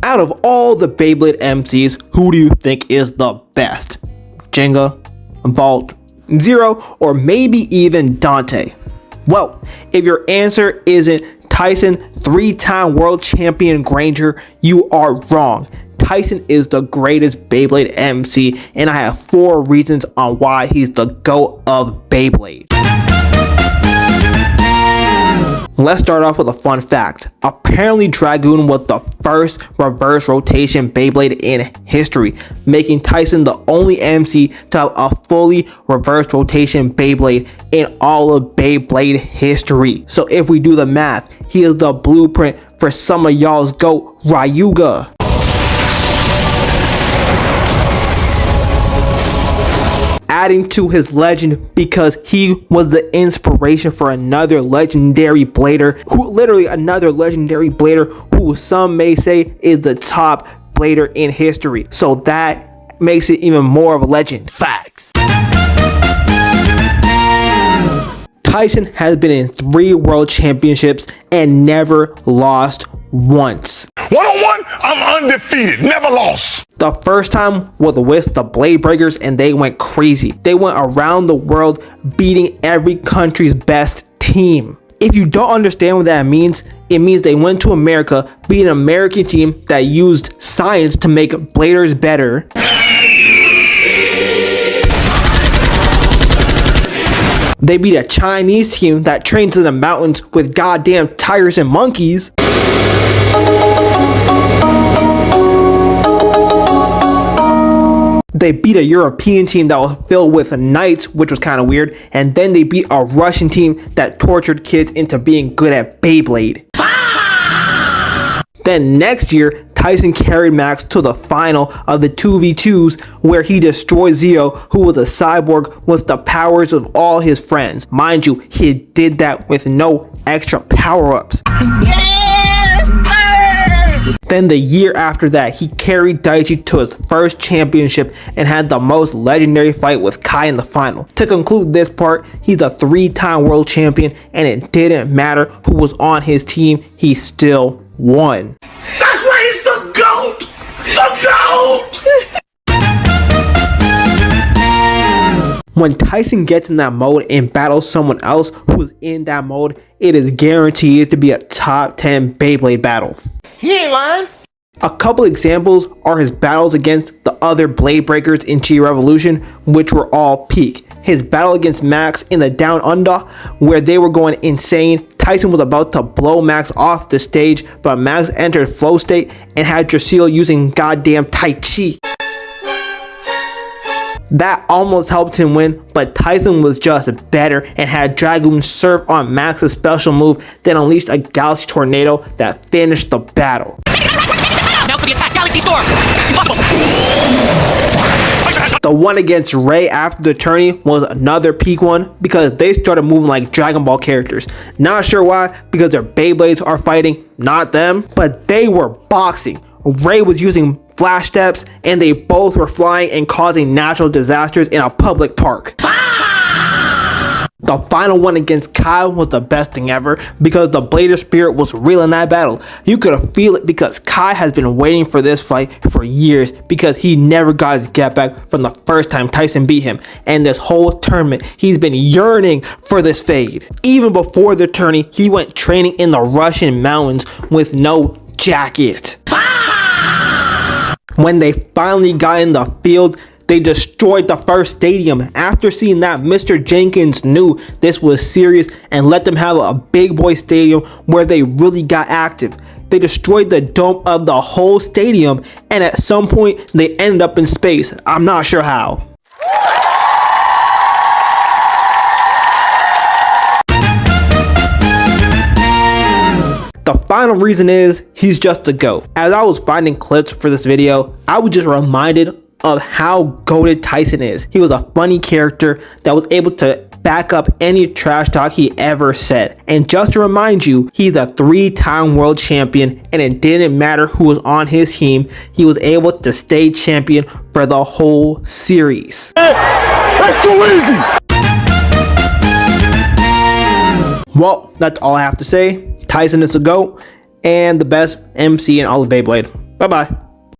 Out of all the Beyblade MCs, who do you think is the best? Jenga, Vault, Zero, or maybe even Dante? Well, if your answer isn't Tyson, 3-time world champion Granger, you are wrong. Tyson is the greatest Beyblade MC, and I have 4 reasons on why he's the GOAT of Beyblade. Let's start off with a fun fact. Apparently Dragoon was the first reverse rotation Beyblade in history, making Tyson the only MC to have a fully reverse rotation Beyblade in all of Beyblade history. So if we do the math, he is the blueprint for some of y'all's GOAT, Ryuga. Adding to his legend because he was the inspiration for another legendary blader, who some may say is the top blader in history. So that makes it even more of a legend. Facts. Tyson has been in 3 world championships and never lost once. One-on-one, I'm undefeated, never lost. The first time was with the Blade Breakers, and they went crazy. They went around the world beating every country's best team. If you don't understand what that means, it means they went to America, beat an American team that used science to make bladers better. They beat a Chinese team that trains in the mountains with goddamn tigers and monkeys. They beat a European team that was filled with knights, which was kind of weird. And then they beat a Russian team that tortured kids into being good at Beyblade. Then next year, Tyson carried Max to the final of the 2v2s where he destroyed Zio, who was a cyborg with the powers of all his friends. Mind you, he did that with no extra power-ups. Then the year after that, he carried Daichi to his first championship and had the most legendary fight with Kai in the final. To conclude this part, he's a 3-time world champion, and it didn't matter who was on his team, he still won. That's why he's the GOAT! The GOAT! When Tyson gets in that mode and battles someone else who's in that mode, it is guaranteed to be a top 10 Beyblade battle. He ain't lying. A couple examples are his battles against the other Blade Breakers in G Revolution, which were all peak. His battle against Max in the Down Under, where they were going insane. Tyson was about to blow Max off the stage, but Max entered flow state and had Dracil using goddamn Tai Chi. That almost helped him win, but Tyson was just better and had Dragoon surf on Max's special move, then unleashed a Galaxy Tornado that finished the battle. Now for the attack, Galaxy Storm! Impossible! The one against Ray after the tourney was another peak one because they started moving like Dragon Ball characters. Not sure why, because their Beyblades are fighting, not them, but they were boxing. Ray was using flash steps, and they both were flying and causing natural disasters in a public park. The final one against Kai was the best thing ever because the Blader spirit was real in that battle. You could feel it because Kai has been waiting for this fight for years because he never got his get back from the first time Tyson beat him. And this whole tournament, he's been yearning for this fade. Even before the tourney, he went training in the Russian mountains with no jacket. When they finally got in the field, they destroyed the first stadium. After seeing that, Mr. Jenkins knew this was serious and let them have a big boy stadium where they really got active. They destroyed the dome of the whole stadium, and at some point they ended up in space. I'm not sure how. The final reason is he's just a GOAT. As I was finding clips for this video, I was just reminded of how goated Tyson is. He was a funny character that was able to back up any trash talk he ever said. And just to remind you, he's a 3-time world champion, and it didn't matter who was on his team, he was able to stay champion for the whole series. That's too easy! Well, that's all I have to say. Tyson is the GOAT and the best MC in all of Beyblade. Bye bye.